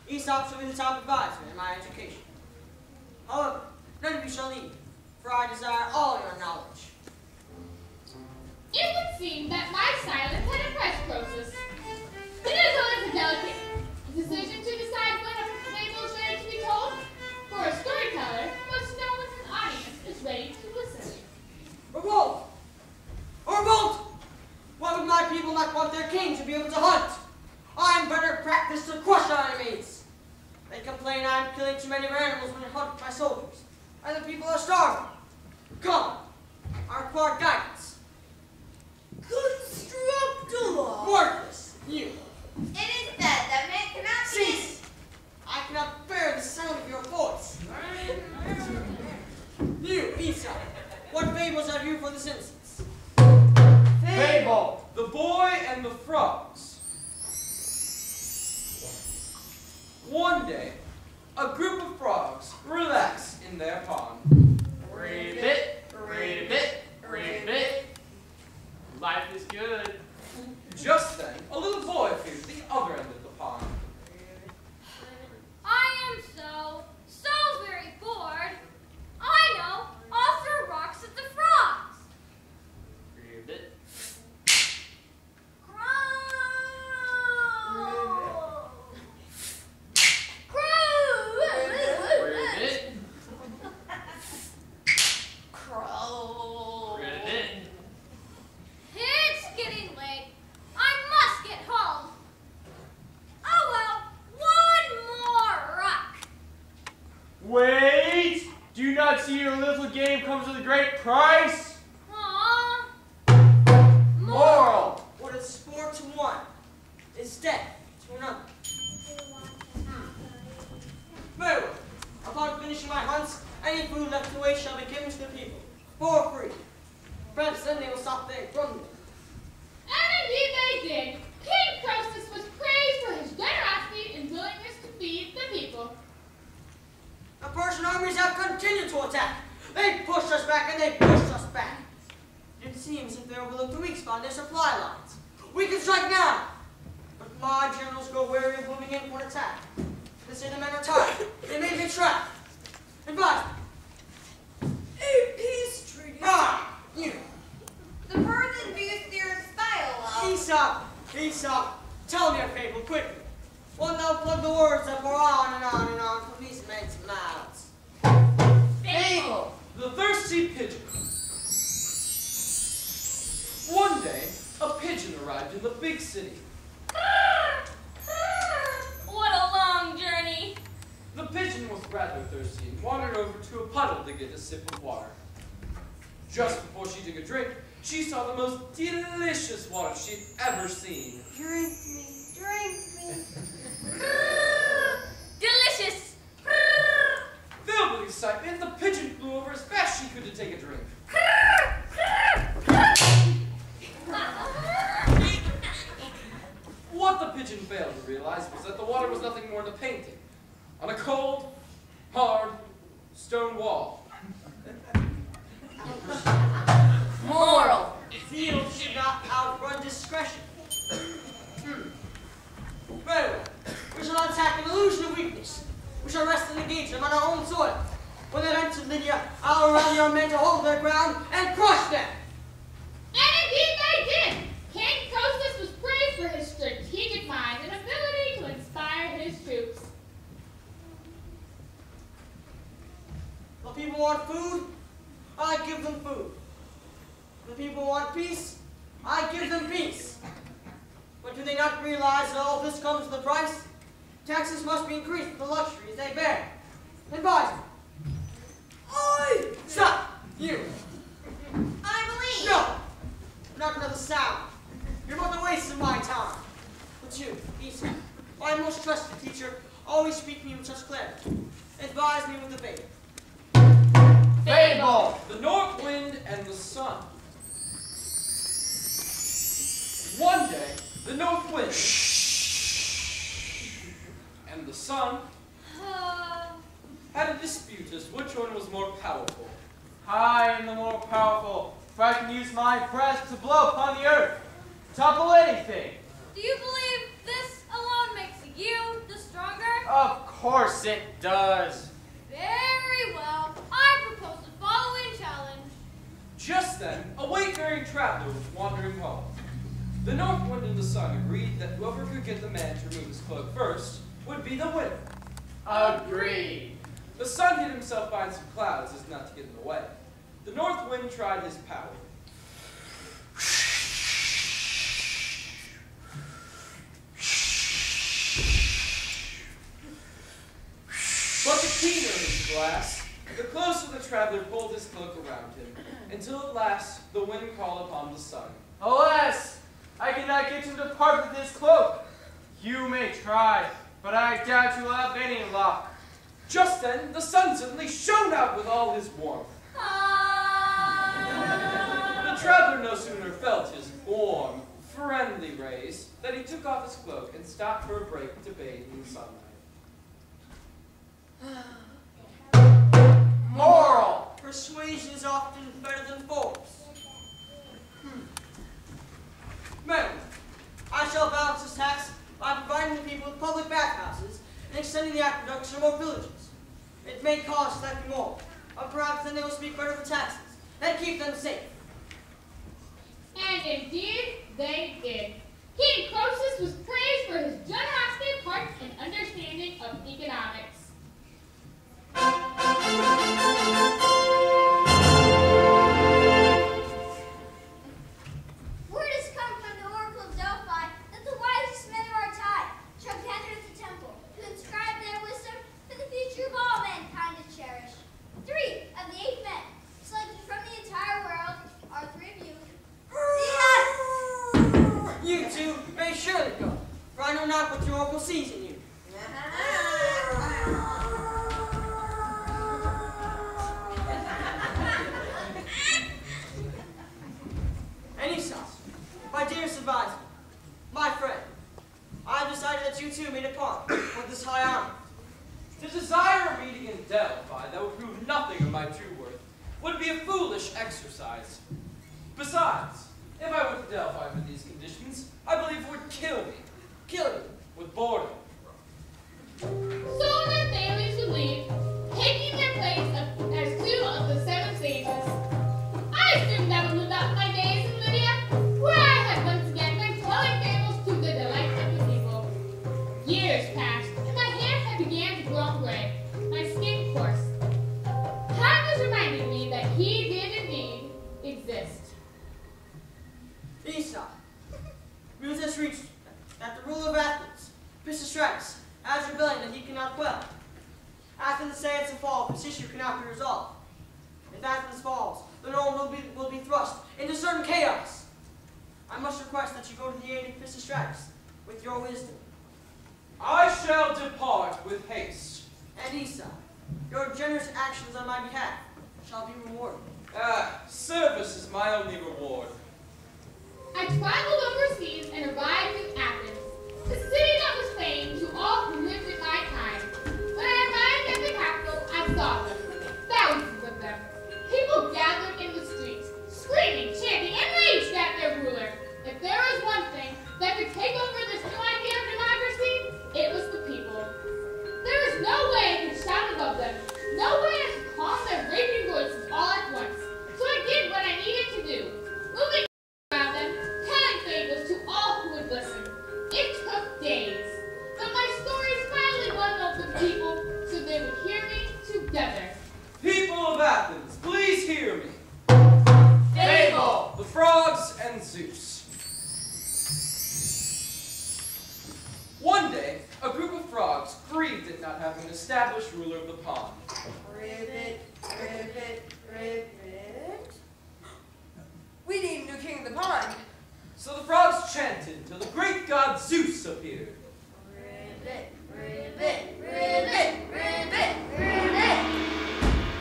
Aesop shall be the top advisor in my education. However, none of you shall leave, for I desire all your knowledge. It would seem that my silence had impressed Croesus. It is always a delicate decision to decide when a fable is ready to be told, for a storyteller must know when his audience is ready to listen. Revolt! Revolt! Why would my people not want their king to be able to hunt? I'm better practiced to crush our enemies. They complain I'm killing too many animals when I hunt my soldiers, and the people are starving. Come, I require guidance. Construct a law. Worthless, you. It is said that man cannot be. Cease! I cannot bear the sound of your voice. You, Aesop, what fables have you for this instance? Fable! The Boy and the Frogs. One day, a group of frogs relaxed in their pond. Ribbit, ribbit, ribbit. Life is good. Just then, a little boy appeared at the other end of the pond. I am so very bored. I know, I'll throw rocks at the frogs. Ribbit. Crow! Crow! Ribbit. Crow. Ribbit. It's getting late. I must get home. Oh well, one more rock. Wait! Do you not see your little game comes with a great price? Aww. Moral. What is sport to one is death to another. Very well. Upon finishing my hunts, any food left away shall be given to the people, for free. Perhaps then they will stop their grumbling. And indeed they did. King Croesus was praised for his generosity and willingness to feed the people. The Persian armies have continued to attack. They pushed us back and they pushed us back. It seems as if they overlooked the weak spot in their supply lines. We can strike now. But my generals grow weary of moving in for an attack. They say the men are tired. They may be trapped. Advise me. A peace treaty. Ah, you. The burden due your style of. Aesop, tell me a fable quickly. One that'll plug the words that go on and on and on from these men's mouths. Fable. The Thirsty Pigeon. One day, a pigeon arrived in the big city. What a long journey. The pigeon was rather thirsty and wandered over to a puddle to get a sip of water. Just before she took a drink, she saw the most delicious water she'd ever seen. Drink me, drink me. Delicious. Filled with excitement, the pigeon flew over as fast as she could to take a drink. What the pigeon failed to realize was that the water was nothing more than a painting on a cold, hard, stone wall. Moral. Zeal should not outrun discretion. Very well. We shall not attack an illusion of weakness. We shall rest and engage them on our own soil. When they've entered Lydia, I'll rally your men to hold their ground and crush them. And indeed they did. King Croesus was praised for his strategic mind and ability to inspire his troops. The people want food, I give them food. The people want peace, I give them peace. But do they not realize that all this comes with a price? Taxes must be increased for the luxuries they bear. Advise me. Oi! Stop! You! I believe. No! Not another sound. You're both a waste of my time. But you, Aesop, my most trusted teacher, always speak to me with such clarity. Advise me with the fable. Fable! The north wind and the sun. One day, the north wind and the sun had a dispute as which one was more powerful. I am the more powerful, for I can use my breath to blow upon the earth, topple anything. Do you believe this alone makes you the stronger? Of course it does. Very well. I propose the following challenge. Just then, a wayfaring traveler was wandering home. The north wind and the sun agreed that whoever could get the man to remove his cloak first would be the winner. Agreed. The sun hid himself behind some clouds as not to get in the way. The north wind tried his power. But the keener his glass, the closer the traveler pulled his cloak around him, until at last the wind called upon the sun. Alas, I cannot get him to part with his cloak. You may try, but I doubt you will have any luck. Just then, the sun suddenly shone out with all his warmth. The traveler no sooner felt his warm, friendly rays than he took off his cloak and stopped for a break to bathe in the sunlight. Moral. Persuasion is often better than force. Madam, I shall balance this tax by providing the people with public bathhouses and extending the aqueducts to remote villages. It may cost slightly more, but perhaps then they will speak better for taxes and keep them safe. And indeed, they did. King Croesus was praised for his generosity of heart and understanding of economics. Word has come from the Oracle of Delphi that the wisest men of our time shall gather at the temple to inscribe their wisdom for the future of all mankind to cherish. 3 of the 8 men, selected from the entire world, are 3 of you. You two may surely go, for I know not what your oracle sees in you. And Aesop, my dearest advisor, my friend, I have decided that you two may depart with this high honor. To desire a meeting in Delphi that would prove nothing of my true worth would be a foolish exercise. Besides, if I went to Delphi for these conditions, I believe it would kill me. Kill me with boredom. So their families would leave, taking their place as 2 of the 7 sages. I assumed I would live out my days in Lydia, where I had once again been telling fables to the delight of the people. Years passed, and my hair had began to grow gray, my skin coarse. Time was reminding me that he did indeed exist. Aesop, news has reached that the ruler of Athens, Pisistratus, has rebellion that he cannot quell. Athens stands to fall if this issue cannot be resolved. If Athens falls, the realm will be thrust into certain chaos. I must request that you go to the aid of Pisistratus with your wisdom. I shall depart with haste. And Aesop, your generous actions on my behalf shall be rewarded. Service is my only reward. I traveled overseas and arrived in Athens, the city that was famed to all who lived in my time. When I arrived at the capital, I saw them, thousands of them. People gathered in the streets, screaming, chanting, enraged at their ruler. If there was one thing that could take over this new idea of democracy, it was the people. There was no way I could shout above them, no way I could calm their raging voices all at once. So I did what I needed to do, moving around them, telling fables to all who would listen. It took days. without having an established ruler of the pond. Ribbit, ribbit, ribbit. We need a new king of the pond. So the frogs chanted till the great god Zeus appeared. Ribbit, ribbit, ribbit, ribbit, ribbit.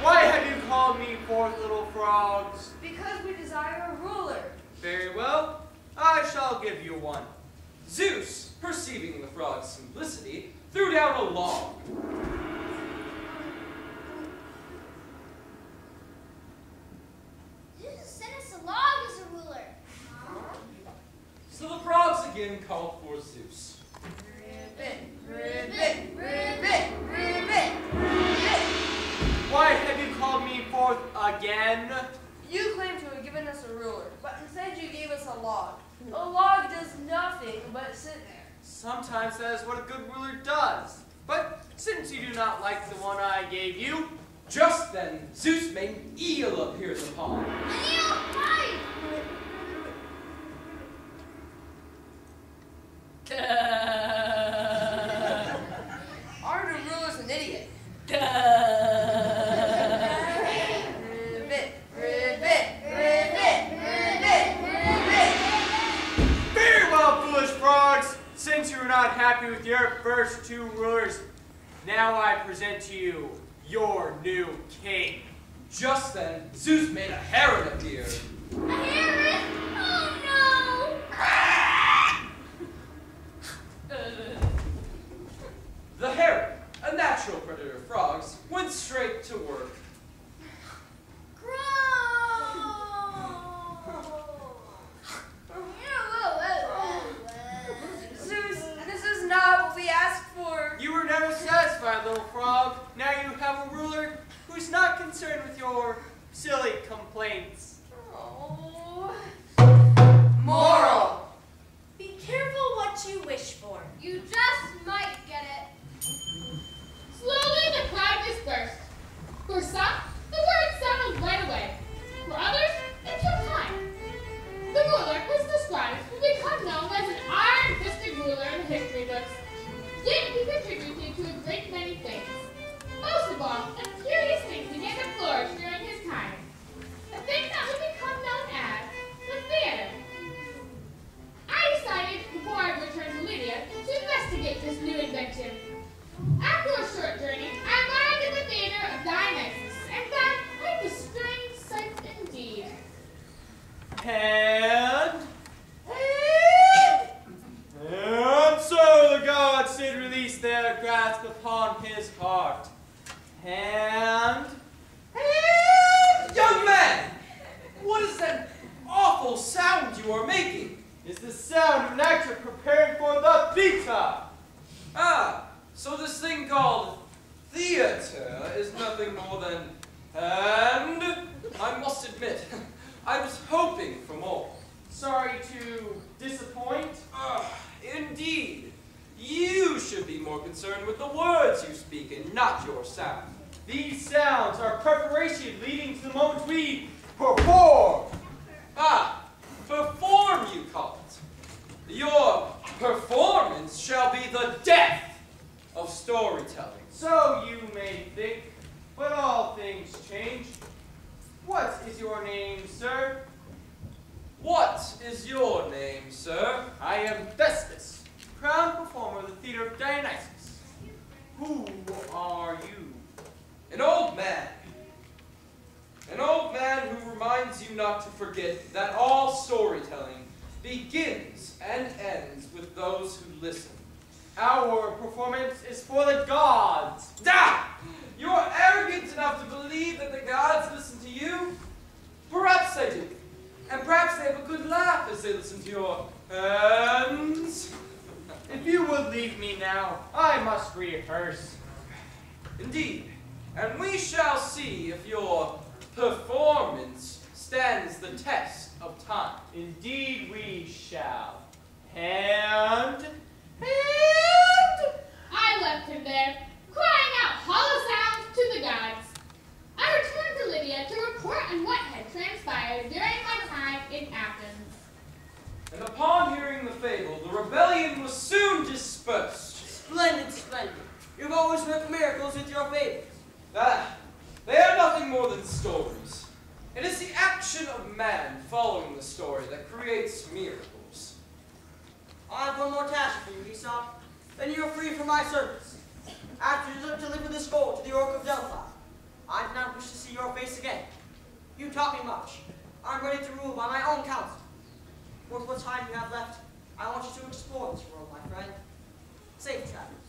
Why have you called me forth, little frogs? Because we desire a ruler. Very well, I shall give you one. Zeus, perceiving the frog's simplicity, threw down a log. Zeus sent us a log as a ruler. So the frogs again called for Zeus. Ribbit, ribbit, ribbit, ribbit, ribbit. Why have you called me forth again? You claim to have given us a ruler, but instead you gave us a log. A log does nothing but sit there. Sometimes that is what a good ruler does. But since you do not like the one I gave you, Just then, Zeus made an eel appear in the pond. Our new ruler's an idiot. Ribbit, ribbit, ribbit, ribbit, ribbit. very well, foolish frogs. Since you are not happy with your first two rulers, now I present to you your new king. Just then, Zeus made a heron appear. A heron? Oh no! The heron, a natural predator of frogs, went straight to work. Zeus, this is not what we asked for. You were never satisfied, little frog. Now you have a ruler who's not concerned with your silly complaints. Oh. Moral. Be careful what you wish for. You just might get it. Slowly the crowd dispersed. For some, the words sounded right away. For others, it took time. The ruler was described to become known as an iron-fisted ruler in the history books. Yet he contributed to a great many things. Most of all, a curious thing began to flourish during his time. A thing that would become known as the theater. I decided, before I returned to Lydia, to investigate this new invention. After a short journey, I arrived at the theater of Dionysus and found quite a strange sight indeed. And so the gods did release their grasp upon his heart. And Young man! What is that awful sound you are making? is the sound of an actor preparing for the theater. Ah, so this thing called theater is nothing more than... And I must admit, I was hoping for more. Sorry to disappoint. Indeed. You should be more concerned with the words you speak and not your sound. These sounds are preparation leading to the moment we perform. Ah, perform you call it. Your performance shall be the death of storytelling. So you may think, but all things change. What is your name, sir? What is your name, sir? I am Thespis, crown performer of the theater of Dionysus. Who are you? An old man. An old man who reminds you not to forget that all storytelling begins and ends with those who listen. Our performance is for the gods. Da! You are arrogant enough to believe that the gods listen to you? Perhaps they do. And perhaps they have a good laugh as they listen to your hands. If you would leave me now, I must rehearse. Indeed. And we shall see if your performance stands the test of time. Indeed we shall. And I left him there, crying out hollow sounds to the gods. I returned to Lydia to report on what had transpired during my time in Athens. And upon hearing the fable, the rebellion was soon dispersed. Splendid, splendid. You've always worked miracles with your fables. They are nothing more than stories. It is the action of man following the story that creates miracles. I have one more task for you, Aesop. Then you are free from my service. After you deliver this gold to the Oracle of Delphi, I do not wish to see your face again. You taught me much. I'm ready to rule by my own counsel. With what time you have left, I want you to explore this world, my friend. Safe travels.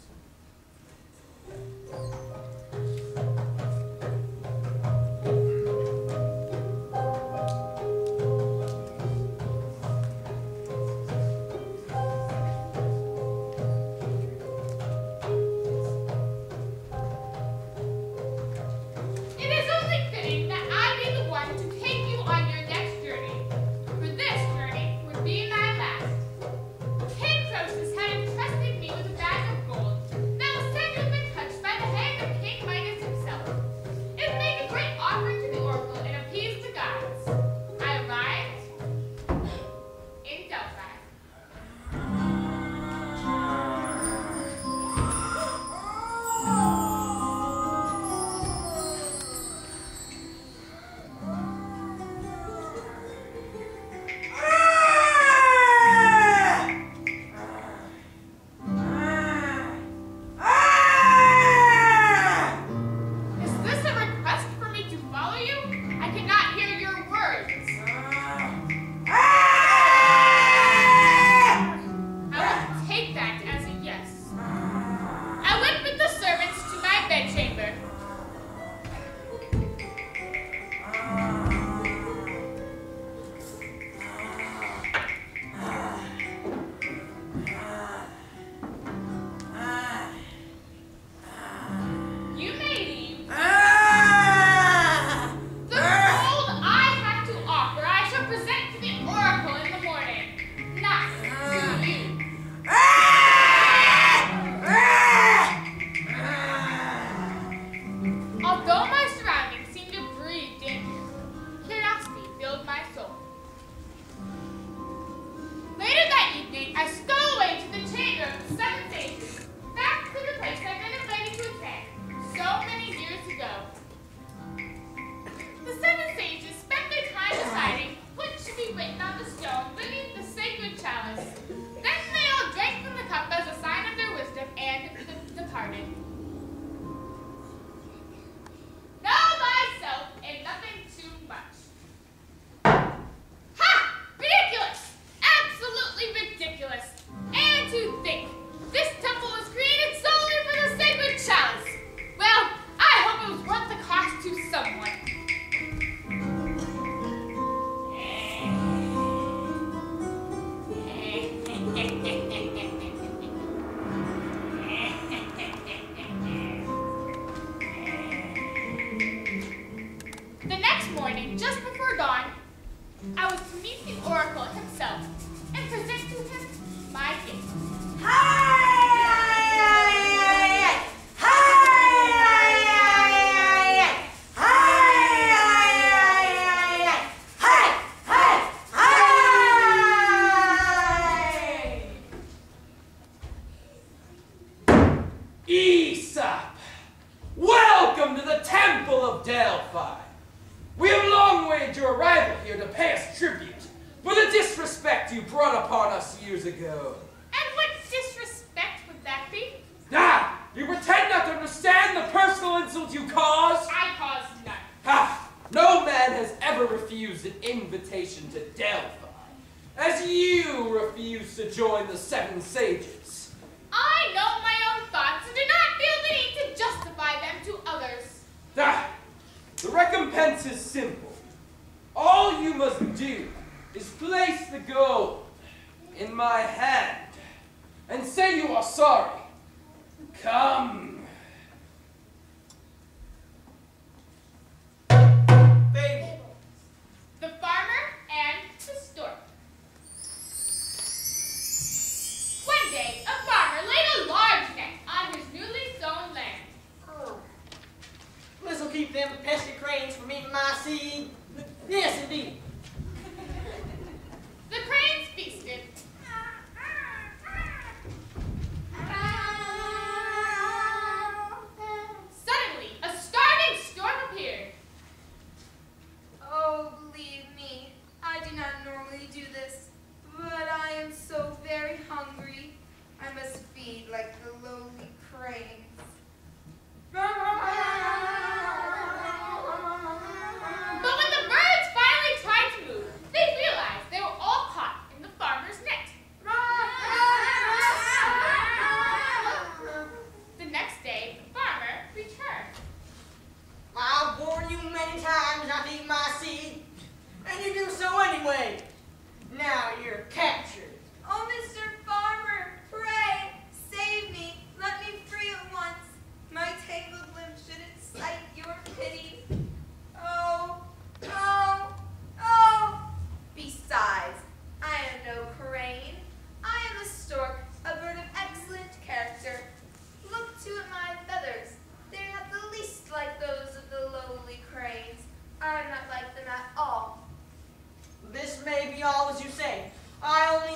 Aesop! Welcome to the Temple of Delphi! We have long waited your arrival here to pay us tribute for the disrespect you brought upon us years ago. And what disrespect would that be? Ah! You pretend not to understand the personal insult you caused? I caused none. Ha! No man has ever refused an invitation to Delphi, as you refused to join the Seven Sages. I know my own thoughts and do not feel the need to justify them to others. Ah! The recompense is simple. All you must do is place the gold in my hand and say you are sorry. Come. Fable. The farmer and the stork. One day, a farmer laid a large net on his newly sown land. This'll keep them pesky cranes from eating my seed. Yes, indeed. The cranes feasted.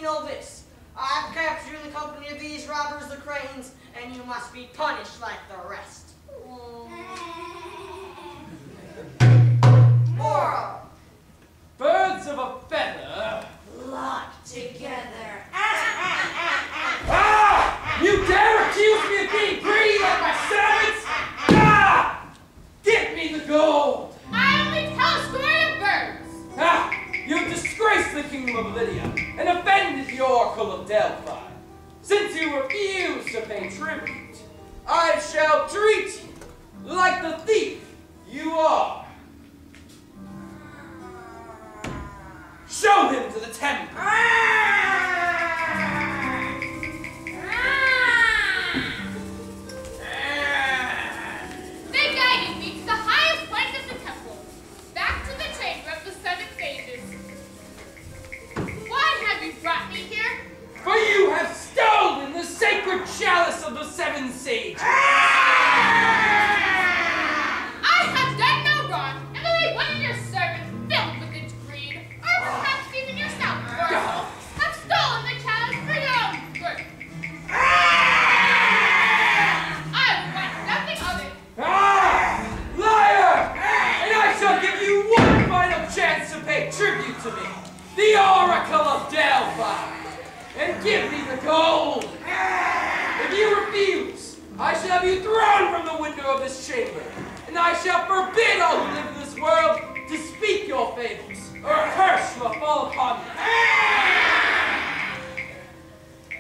you know this. I've captured in the company of these robbers, the cranes, and you must be punished like the rest. Moral. Birds of a feather. Locked together. Ah! You dare accuse me of being greedy like my servants? Ah! Give me the gold! I only tell a story of birds. Ah! You've disgraced the kingdom of Lydia and offended the oracle of Delphi. Since you refuse to pay tribute, I shall treat you like the thief you are. Show him to the temple. They guided me to the highest point of the temple, back to the chamber of the 7 sages. Why have you brought me here? For you have stolen the sacred chalice of the 7 sages. I have done no wrong, and believe one of your servants filled with its greed, or perhaps even yourself, Oracle, have stolen the chalice for your own good. I want nothing of it. Ah! Liar! And I shall give you one final chance to pay tribute to me, the oracle of Delphi, and give me the gold. If you refuse, I shall have you thrown from the window of this chamber, and I shall forbid all who live in this world to speak your fables, or a curse shall fall upon you.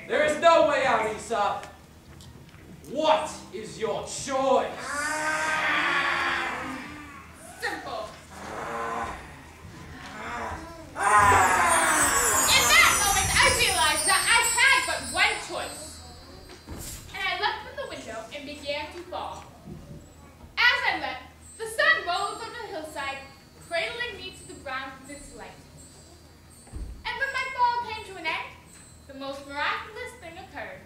There is no way out, Aesop. What is your choice? Simple. In that moment, I realized that I had but one choice. And I leapt from the window and began to fall. As I leapt, the sun rose on the hillside, cradling me to the ground with its light. And when my fall came to an end, the most miraculous thing occurred.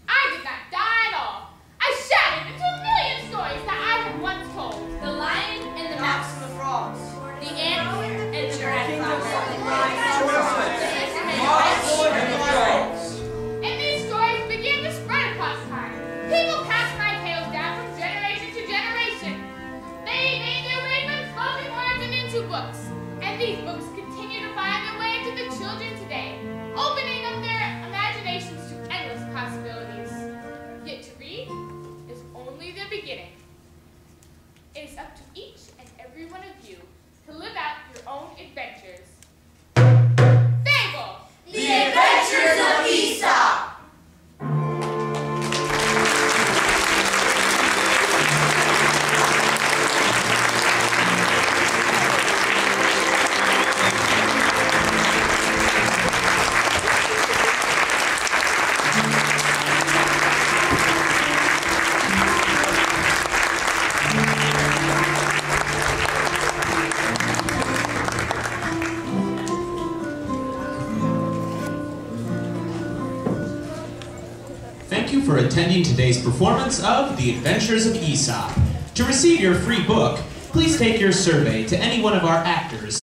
I did not die at all. I shattered into a million stories that I had once told. The lion and the mouse, The frogs. the ant and the dragon. And these stories began to spread across time. People passed my tales down from generation to generation. They made their way from spoken words and into books. And these books continue to find their way into the children today, opening up their imaginations to endless possibilities. Yet to read is only the beginning. It is up to each and every one of you to live out your own adventures. Fable! The Adventures of Aesop. Thank you for attending today's performance of The Adventures of Aesop. To receive your free book, please take your survey to any one of our actors